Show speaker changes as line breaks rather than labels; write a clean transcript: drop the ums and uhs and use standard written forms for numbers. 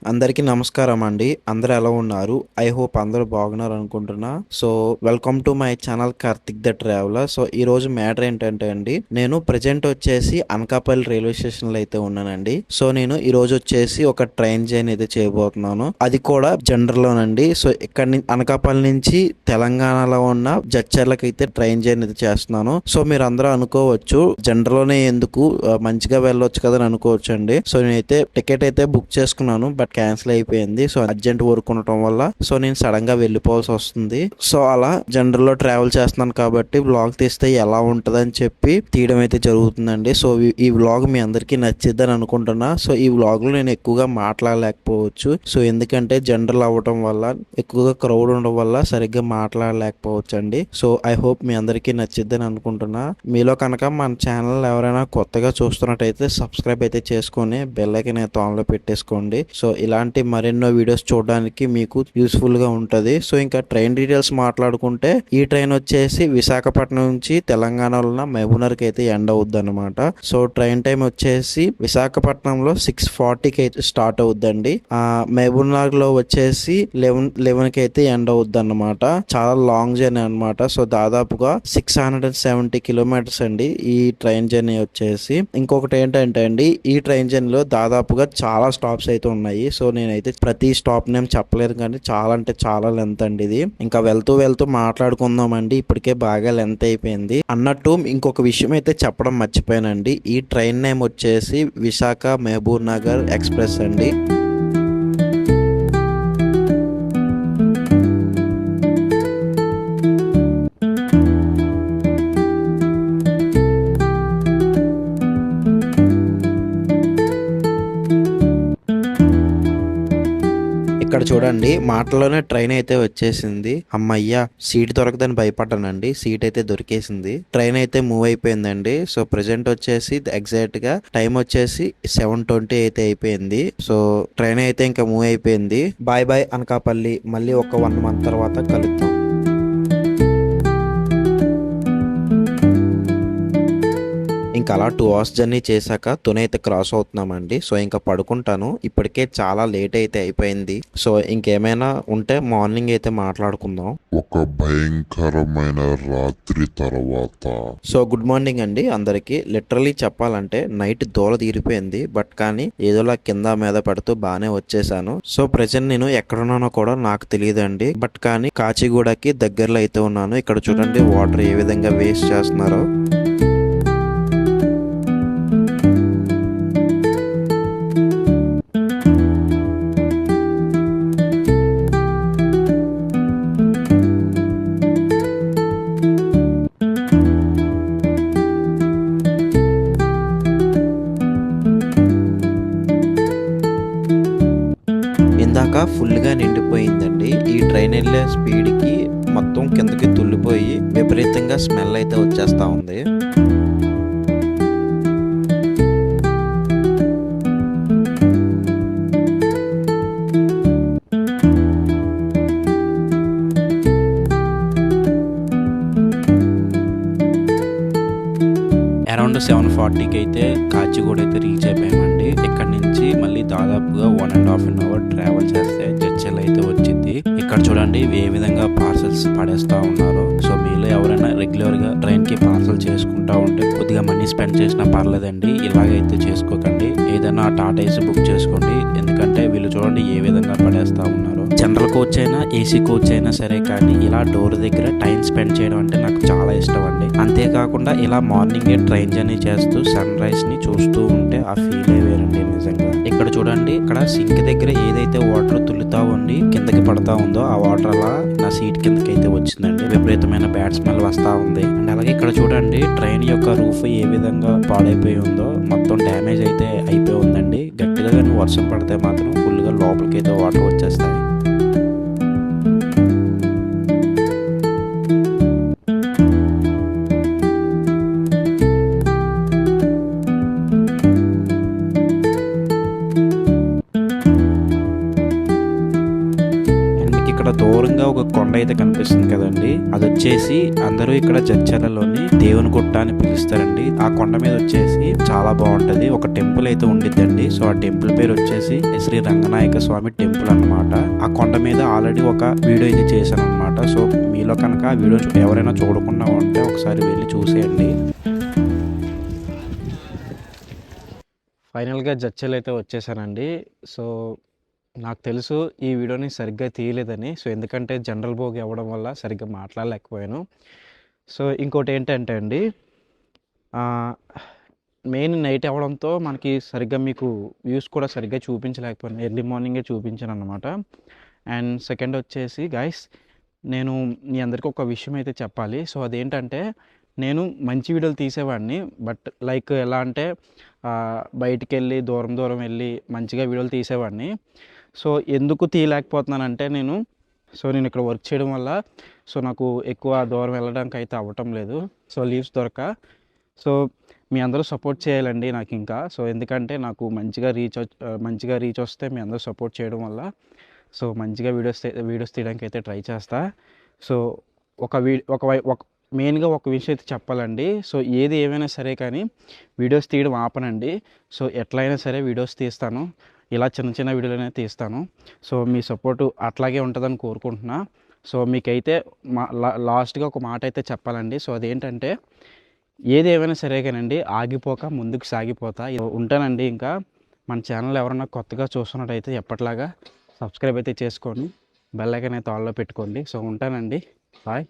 అందరికీ నమస్కారం అండి. అందరూ ఎలా ఉన్నారు? ఐ హోప్ అందరూ బాగున్నారు అనుకుంటున్నా. So welcome to my channel Karthik the traveller. So ఈ రోజు మ్యాటర్ ఏంటంటే అండి, నేను ప్రెజెంట్ వచ్చేసి అనకాపల్లి రైల్వే స్టేషన్ లో అయితే ఉన్నానండి. సో నేను ఈ రోజు వచ్చేసి ఒక ట్రైన్ జర్నీ అయితే చేయబోతున్నాను. అది కూడా జనరల్ లోనండి. సో ఇక్కడ అనకాపల్లి నుంచి తెలంగాణలో ఉన్న జడ్చర్లకి అయితే ట్రైన్ జర్నీ అయితే చేస్తున్నాను. సో మీరు అందరూ అనుకోవచ్చు జనరల్ లోనే ఎందుకు, మంచిగా వెళ్ళొచ్చు కదా అని అనుకోవచ్చు అండి. సో నేనైతే టికెట్ అయితే బుక్ చేసుకున్నాను, బట్ క్యాన్సిల్ అయిపోయింది. సో అర్జెంట్ వర్క్ ఉండటం వల్ల సో నేను సడన్ గా వెళ్ళిపోవాల్సి వస్తుంది. సో అలా జనరల్ లో ట్రావెల్ చేస్తున్నాను కాబట్టి వ్లాగ్ తీస్తే ఎలా ఉంటదని చెప్పి తీయడం అయితే జరుగుతుందండి. సో ఈ వ్లాగ్ మీ అందరికీ నచ్చిద్దని అనుకుంటున్నా. సో ఈ వ్లాగ్ లో నేను ఎక్కువగా మాట్లాడలేకపోవచ్చు. సో ఎందుకంటే జనరల్ అవ్వటం వల్ల, ఎక్కువగా క్రౌడ్ ఉండడం వల్ల సరిగ్గా మాట్లాడలేకపోవచ్చు అండి. సో ఐ హోప్ మీ అందరికీ నచ్చిద్దని అనుకుంటున్నా. మీలో కనుక మన ఛానల్ ఎవరైనా కొత్తగా చూస్తున్నట్టయితే సబ్స్క్రైబ్ అయితే చేసుకొని బెల్ ఐకాన్ అయితే ఆన్ లో పెట్టేసుకోండి. సో ఇలాంటి మరెన్నో వీడియోస్ చూడడానికి మీకు యూస్ఫుల్ గా ఉంటది. సో ఇంకా ట్రైన్ డీటెయిల్స్ మాట్లాడుకుంటే, ఈ ట్రైన్ వచ్చేసి విశాఖపట్నం నుంచి తెలంగాణలో ఉన్న మహబూబ్నగర్ కి అయితే ఎండ్ అవుద్ది అనమాట. సో ట్రైన్ టైం వచ్చేసి విశాఖపట్నంలో 6:40కి అయితే స్టార్ట్ అవుద్దండి. మహబూబ్నగర్ లో వచ్చేసి 11 కి అయితే ఎండ్ అవుద్ది అనమాట. చాలా లాంగ్ జర్నీ అనమాట. సో దాదాపుగా 670 కిలోమీటర్స్ అండి ఈ ట్రైన్ జర్నీ వచ్చేసి. ఇంకొకటి ఏంటంటే అండి, ఈ ట్రైన్ జర్నీలో దాదాపుగా చాలా స్టాప్స్ అయితే ఉన్నాయి. సో నేనైతే ప్రతి స్టాప్ నేమ్ చెప్పలేదు, కానీ చాలా అంటే చాలా లెంత్ అండి ఇది. ఇంకా వెళ్తూ వెళ్తూ మాట్లాడుకుందాం అండి, ఇప్పటికే బాగా లెంత్ అయిపోయింది అన్నట్టు. ఇంకొక విషయం అయితే చెప్పడం మర్చిపోయానండి. ఈ ట్రైన్ నేమ్ వచ్చేసి విశాఖ మహబూబ్ నగర్ ఎక్స్ప్రెస్ అండి. ఇక్కడ చూడండి, మాటలోనే ట్రైన్ అయితే వచ్చేసింది. అమ్మయ్యా, సీట్ దొరకదని భయపడ్డానండి. సీట్ అయితే దొరికేసింది. ట్రైన్ అయితే మూవ్ అయిపోయిందండి. సో ప్రెసెంట్ వచ్చేసి ఎగ్జాక్ట్ గా టైం వచ్చేసి 7:20 అయితే అయిపోయింది. సో ట్రైన్ అయితే ఇంకా మూవ్ అయిపోయింది. Bye bye Anakapalli. మళ్ళీ ఒక 1 month తర్వాత కలుద్దాం. ఇంకా అలా 2 hours జర్నీ చేశాక తుని అయితే క్రాస్ అవుతున్నామండి. సో ఇంకా పడుకుంటాను, ఇప్పటికే చాలా లేట్ అయితే అయిపోయింది. సో ఇంకేమైనా ఉంటే మార్నింగ్ అయితే మాట్లాడుకుందాం.
ఒక భయంకరమైన రాత్రి తర్వాత.
సో గుడ్ మార్నింగ్ అండి అందరికి. లిటరలీ చెప్పాలంటే నైట్ దూల తీరిపోయింది, బట్ కానీ ఏదోలా కింద మీద పడుతూ బాగానే వచ్చేసాను. సో ప్రెసెంట్ నేను ఎక్కడున్నానో కూడా నాకు తెలియదండి, బట్ కానీ కాచిగూడకి దగ్గరలో అయితే ఉన్నాను. ఇక్కడ చూడండి వాటర్ ఏ విధంగా వేస్ట్ చేస్తున్నారో. ఇందాక ఫుల్గా నిండిపోయిందండి. ఈ ట్రైన్ వెళ్ళే స్పీడ్కి మొత్తం కిందకి తుల్లిపోయి విపరీతంగా స్మెల్ అయితే వచ్చేస్తా ఉంది. అరౌండ్ 7:40కి అయితే కాచిగూడ అయితే రీచ్ అయిపోయామండి. ఇక్కడ నుంచి మళ్ళీ దాదాపుగా 1.5 hour ట్రావెల్ చేస్తే జడ్చర్ల అయితే వచ్చింది. ఇక్కడ చూడండి ఏ విధంగా పార్సల్స్ పడేస్తా ఉన్నారు. సో మీలో ఎవరైనా రెగ్యులర్ గా ట్రైన్ కి పార్సల్ చేసుకుంటా ఉంటే కొద్దిగా మనీ స్పెండ్ చేసినా పర్లేదండి. ఇలాగైతే చేసుకోకండి. ఏదైనా టాటా ఏసీ బుక్ చేసుకోండి, ఎందుకంటే వీళ్ళు చూడండి ఏ విధంగా పడేస్తా ఉన్నారు. జనరల్ కోచ్ అయినా ఏసీ కోచ్ అయినా సరే, కానీ ఇలా డోర్ దగ్గర టైం స్పెండ్ చేయడం అంటే నాకు చాలా ఇష్టం అండి. అంతేకాకుండా ఇలా మార్నింగ్ ట్రైన్ జర్నీ చేస్తూ సన్ రైజ్ ని చూస్తూ ఉంటే ఆ ఫీల్ వేరండి నిజంగా. ఇక్కడ చూడండి, ఇక్కడ సింక్ దగ్గర ఏదైతే వాటర్ తుల్లుతా ఉండి కిందకి పడతా ఉందో ఆ వాటర్ అలా నా సీట్ కిందకి అయితే వచ్చిందండి. విపరీతమైన బ్యాడ్ స్మెల్ వస్తా ఉంది. అండ్ అలాగే ఇక్కడ చూడండి ట్రైన్ యొక్క రూఫ్ ఏ విధంగా పాడైపోయి ఉందో, మొత్తం డ్యామేజ్ అయితే అయిపోయి ఉందండి. గట్టిగా కానీ వర్షం పడితే మాత్రం ఫుల్ గా లోపలికి అయితే వాటర్ వచ్చేస్తాయి. దూరంగా ఒక కొండ అయితే కనిపిస్తుంది కదండి, అది వచ్చేసి అందరూ ఇక్కడ జడ్చర్లలోని దేవుని గుట్ట అని పిలుస్తారండి. ఆ కొండ మీద వచ్చేసి చాలా బాగుంటది, ఒక టెంపుల్ అయితే ఉండిద్దండి. సో ఆ టెంపుల్ పేరు వచ్చేసి శ్రీ రంగనాయక స్వామి టెంపుల్ అన్నమాట. ఆ కొండ మీద ఆల్రెడీ ఒక వీడియో అయితే చేశాను అనమాట. సో మీలో కనుక ఆ వీడియో ఎవరైనా చూడకుండా ఉంటే ఒకసారి వెళ్ళి చూసేయండి. ఫైనల్గా జడ్చర్ల అయితే వచ్చేసానండి. సో నాకు తెలుసు ఈ వీడియోని సరిగ్గా తీయలేదని. సో ఎందుకంటే జనరల్ భోగి అవ్వడం వల్ల సరిగ్గా మాట్లాడలేకపోయాను. సో ఇంకోటి ఏంటంటే అండి, మెయిన్ నైట్ అవ్వడంతో మనకి సరిగ్గా మీకు వ్యూస్ కూడా సరిగ్గా చూపించలేకపోయాను. ఎర్లీ మార్నింగే చూపించాను అనమాట. అండ్ సెకండ్ వచ్చేసి గైస్, నేను మీ అందరికీ ఒక విషయం అయితే చెప్పాలి. సో అదేంటంటే, నేను మంచి వీడియోలు తీసేవాడిని. బట్ లైక్ ఎలా అంటే బయటికి వెళ్ళి దూరం దూరం వెళ్ళి మంచిగా వీడియోలు తీసేవాడిని. సో ఎందుకు తీయలేకపోతున్నానంటే నేను ఇక్కడ వర్క్ చేయడం వల్ల నాకు ఎక్కువ దూరం వెళ్ళడానికి అయితే అవ్వటం లేదు. సో లీవ్స్ దొరక. సో మీ అందరూ సపోర్ట్ చేయాలండి నాకు ఇంకా. సో ఎందుకంటే నాకు మంచిగా రీచ్ వస్తే మీ అందరూ సపోర్ట్ చేయడం వల్ల సో మంచిగా వీడియోస్ తీయడానికి అయితే ట్రై చేస్తా. సో మెయిన్గా ఒక విషయం అయితే చెప్పాలండి. సో ఏది ఏమైనా సరే కానీ వీడియోస్ తీయడం ఆపనండి. సో ఎట్లయినా సరే వీడియోస్ తీస్తాను, ఇలా చిన్న చిన్న వీడియోలనే తీస్తాను. సో మీ సపోర్టు అట్లాగే ఉంటుందని కోరుకుంటున్నా. సో మీకైతే లాస్ట్గా ఒక మాట అయితే చెప్పాలండి. సో అదేంటంటే, ఏది ఏమైనా సరే కానండి ఆగిపోక ముందుకు సాగిపోతా ఉంటానండి. ఇంకా మన ఛానల్ ఎవరన్నా కొత్తగా చూస్తున్నట్టయితే ఎప్పటిలాగా సబ్స్క్రైబ్ అయితే చేసుకోండి, బెల్ ఐకాన్ అయితే ఆన్లో పెట్టుకోండి. సో ఉంటానండి, బాయ్.